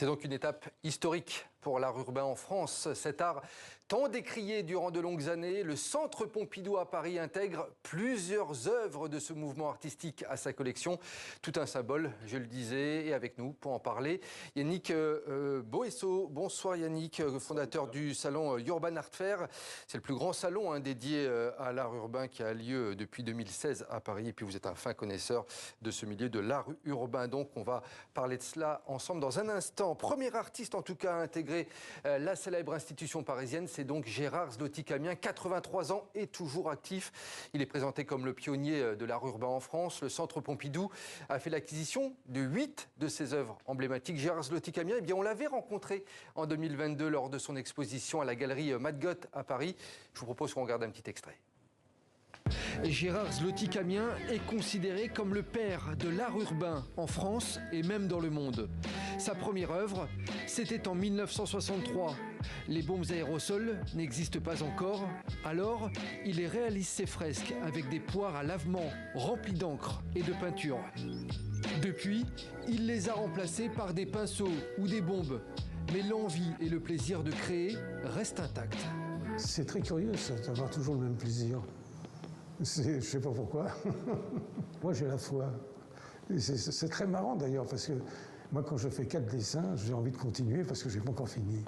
C'est donc une étape historique pour l'art urbain en France. Cet art tant décrié durant de longues années, le Centre Pompidou à Paris intègre plusieurs œuvres de ce mouvement artistique à sa collection. Tout un symbole, je le disais, et avec nous pour en parler, Yannick Boesso. Bonsoir Yannick, fondateur du salon Urban Art Fair. C'est le plus grand salon dédié à l'art urbain qui a lieu depuis 2016 à Paris. Et puis vous êtes un fin connaisseur de ce milieu de l'art urbain. Donc on va parler de cela ensemble dans un instant. Premier artiste en tout cas à intégrer la célèbre institution parisienne, c'est donc Gérard Zloty-Camien, 83 ans et toujours actif. Il est présenté comme le pionnier de l'art urbain en France. Le Centre Pompidou a fait l'acquisition de 8 de ses œuvres emblématiques. Gérard Zloty-Camien, eh bien, on l'avait rencontré en 2022 lors de son exposition à la galerie Madgot à Paris. Je vous propose qu'on regarde un petit extrait. Gérard Zloty-Camien est considéré comme le père de l'art urbain en France et même dans le monde. Sa première œuvre, c'était en 1963. Les bombes aérosols n'existent pas encore, alors il réalise ses fresques avec des poires à lavement remplies d'encre et de peinture. Depuis, il les a remplacées par des pinceaux ou des bombes. Mais l'envie et le plaisir de créer restent intacts. C'est très curieux ça, d'avoir toujours le même plaisir. Je ne sais pas pourquoi. Moi, j'ai la foi. C'est très marrant d'ailleurs, parce que moi, quand je fais 4 dessins, j'ai envie de continuer parce que je n'ai pas encore fini.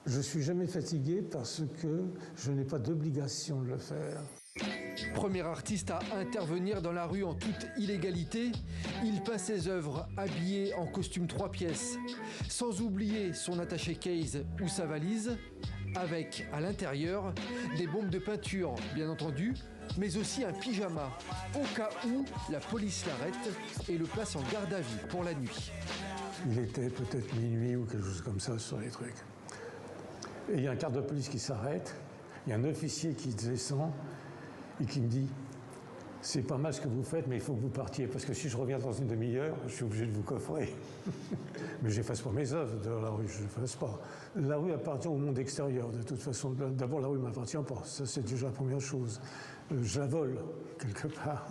Je ne suis jamais fatigué parce que je n'ai pas d'obligation de le faire. Premier artiste à intervenir dans la rue en toute illégalité, il peint ses œuvres habillé en costume 3 pièces, sans oublier son attaché case ou sa valise, avec à l'intérieur des bombes de peinture, bien entendu, mais aussi un pyjama, au cas où la police l'arrête et le place en garde à vue pour la nuit. Il était peut-être minuit ou quelque chose comme ça sur les trucs. Et il y a un quart de police qui s'arrête, il y a un officier qui descend et qui me dit « C'est pas mal ce que vous faites, mais il faut que vous partiez, parce que si je reviens dans une demi-heure, je suis obligé de vous coffrer. » Mais je n'efface pas mes œuvres dans la rue, je ne l'efface pas. La rue appartient au monde extérieur, de toute façon. D'abord, la rue ne m'appartient pas, ça c'est déjà la première chose. Je la vole, quelque part.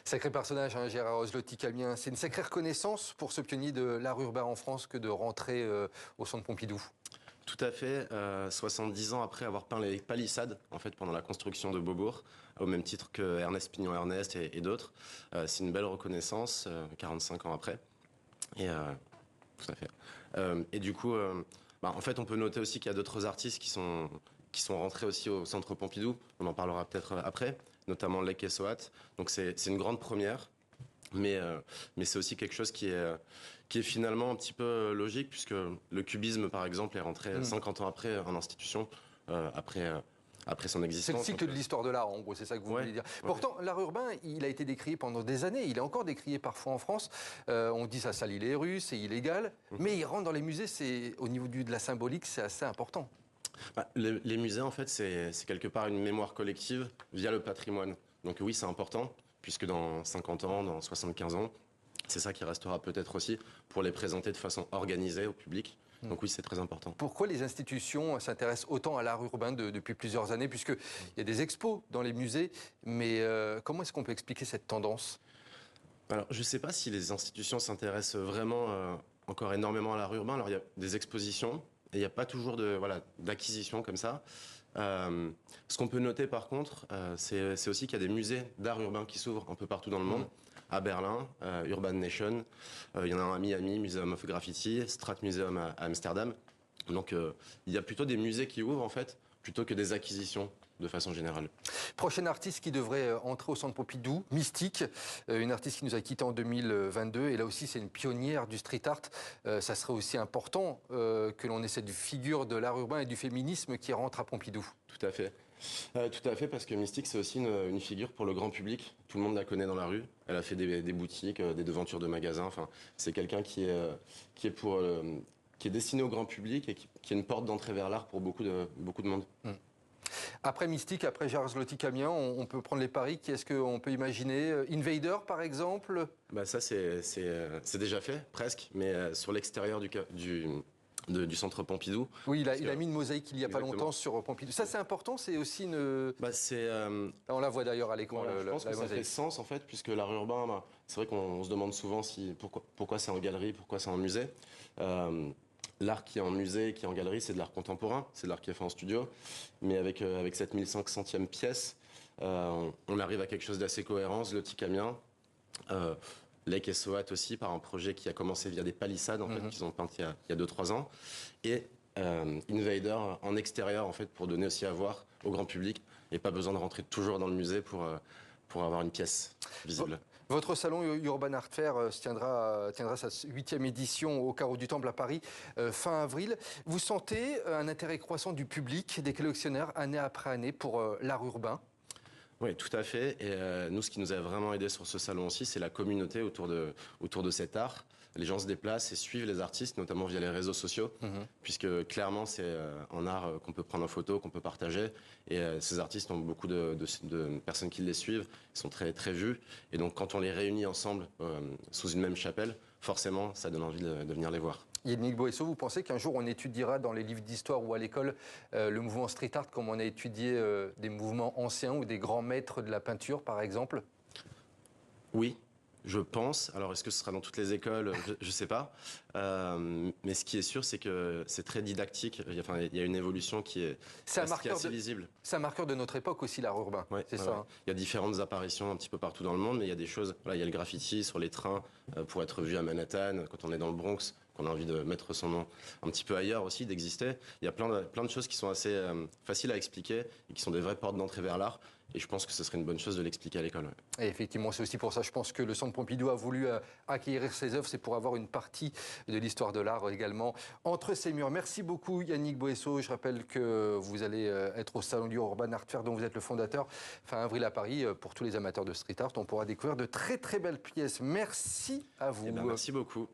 Sacré personnage, Gérard Zloty-Camien. C'est une sacrée reconnaissance pour ce pionnier de l'art urbain en France que de rentrer au Centre Pompidou. Tout à fait. 70 ans après avoir peint les palissades, en fait, pendant la construction de Beaubourg, au même titre que Ernest Pignon-Ernest et d'autres. C'est une belle reconnaissance, 45 ans après. Et tout à fait. Et du coup, en fait, on peut noter aussi qu'il y a d'autres artistes qui sont rentrés aussi au Centre Pompidou. On en parlera peut-être après, notamment Leke Soat. Donc c'est une grande première. Mais c'est aussi quelque chose qui est finalement un petit peu logique, puisque le cubisme, par exemple, est rentré 50 ans après en institution, après son existence. C'est le cycle de l'histoire de l'art, en gros, c'est ça que vous voulez dire. Pourtant, l'art urbain, il a été décrié pendant des années, il est encore décrié parfois en France. On dit ça salit les rues, c'est illégal, mais il rentre dans les musées, au niveau de la symbolique, c'est assez important. Les musées, en fait, c'est quelque part une mémoire collective via le patrimoine. Donc oui, c'est important, puisque dans 50 ans, dans 75 ans, c'est ça qui restera peut-être aussi pour les présenter de façon organisée au public. Donc oui, c'est très important. Pourquoi les institutions s'intéressent autant à l'art urbain depuis plusieurs années, puisqu'il y a des expos dans les musées, mais comment est-ce qu'on peut expliquer cette tendance ? Alors, je ne sais pas si les institutions s'intéressent vraiment encore énormément à l'art urbain. Alors, il y a des expositions, et il n'y a pas toujours d'acquisition comme ça. Ce qu'on peut noter par contre, c'est aussi qu'il y a des musées d'art urbain qui s'ouvrent un peu partout dans le monde. À Berlin, Urban Nation, il y en a un à Miami, Museum of Graffiti, Strat Museum à Amsterdam. Donc il y a plutôt des musées qui ouvrent en fait, plutôt que des acquisitions de façon générale. Prochain artiste qui devrait entrer au Centre Pompidou, Mystique, une artiste qui nous a quittés en 2022, et là aussi c'est une pionnière du street art. Ça serait aussi important que l'on ait cette figure de l'art urbain et du féminisme qui rentre à Pompidou. Tout à fait. Tout à fait, parce que Mystique, c'est aussi une figure pour le grand public. Tout le monde la connaît dans la rue. Elle a fait des boutiques, des devantures de magasins. Enfin, c'est quelqu'un qui est destiné au grand public et qui est une porte d'entrée vers l'art pour beaucoup de monde. Après Mystique, après Gérard Zloty-Camien, on peut prendre les paris. Qui est-ce qu'on peut imaginer? Invader, par exemple? Ça, c'est déjà fait, presque. Mais sur l'extérieur du centre Pompidou. Oui, il a mis une mosaïque il n'y a pas longtemps sur Pompidou. Ça, c'est important, c'est aussi une... On la voit d'ailleurs à l'écran, voilà, je pense que ça fait sens, en fait, puisque l'art urbain, c'est vrai qu'on se demande souvent pourquoi c'est en galerie, pourquoi c'est en musée. L'art qui est en musée, qui est en galerie, c'est de l'art contemporain, c'est de l'art qui est fait en studio. Mais avec cette 1500e pièce, on arrive à quelque chose d'assez cohérent. Zloty Camien, Lake et Soat aussi, par un projet qui a commencé via des palissades, en fait, qu'ils ont peintes il y a 2-3 ans. Et Invader en extérieur, en fait, pour donner aussi à voir au grand public. Et pas besoin de rentrer toujours dans le musée pour avoir une pièce visible. Votre salon Urban Art Fair tiendra sa 8e édition au Carreau du Temple à Paris fin avril. Vous sentez un intérêt croissant du public, des collectionneurs, année après année, pour l'art urbain ? Oui, tout à fait. Et nous, ce qui nous a vraiment aidé sur ce salon aussi, c'est la communauté autour de cet art. Les gens se déplacent et suivent les artistes, notamment via les réseaux sociaux, puisque clairement, c'est un art qu'on peut prendre en photo, qu'on peut partager. Et ces artistes ont beaucoup de personnes qui les suivent, ils sont très, très vus. Et donc, quand on les réunit ensemble sous une même chapelle, forcément, ça donne envie de venir les voir. Yannick Boesso, vous pensez qu'un jour on étudiera dans les livres d'histoire ou à l'école le mouvement street art comme on a étudié des mouvements anciens ou des grands maîtres de la peinture, par exemple ? Oui, je pense. Alors, est-ce que ce sera dans toutes les écoles ? Je ne sais pas. Mais ce qui est sûr, c'est que c'est très didactique. Il y a une évolution qui est assez visible. C'est un marqueur de notre époque aussi, l'art urbain. Ouais, c'est ça. Ouais. Il y a différentes apparitions un petit peu partout dans le monde, mais il y a des choses. Voilà, il y a le graffiti sur les trains pour être vu à Manhattan, quand on est dans le Bronx, qu'on a envie de mettre son nom un petit peu ailleurs aussi, d'exister. Il y a plein de choses qui sont assez faciles à expliquer et qui sont des vraies portes d'entrée vers l'art. Et je pense que ce serait une bonne chose de l'expliquer à l'école. Ouais. Et effectivement, c'est aussi pour ça, je pense que le Centre Pompidou a voulu acquérir ses œuvres, c'est pour avoir une partie de l'histoire de l'art également entre ses murs. Merci beaucoup Yannick Boesso. Je rappelle que vous allez être au Salon du Urban Art Fair dont vous êtes le fondateur fin avril à Paris. Pour tous les amateurs de street art, on pourra découvrir de très très belles pièces. Merci à vous. Merci beaucoup.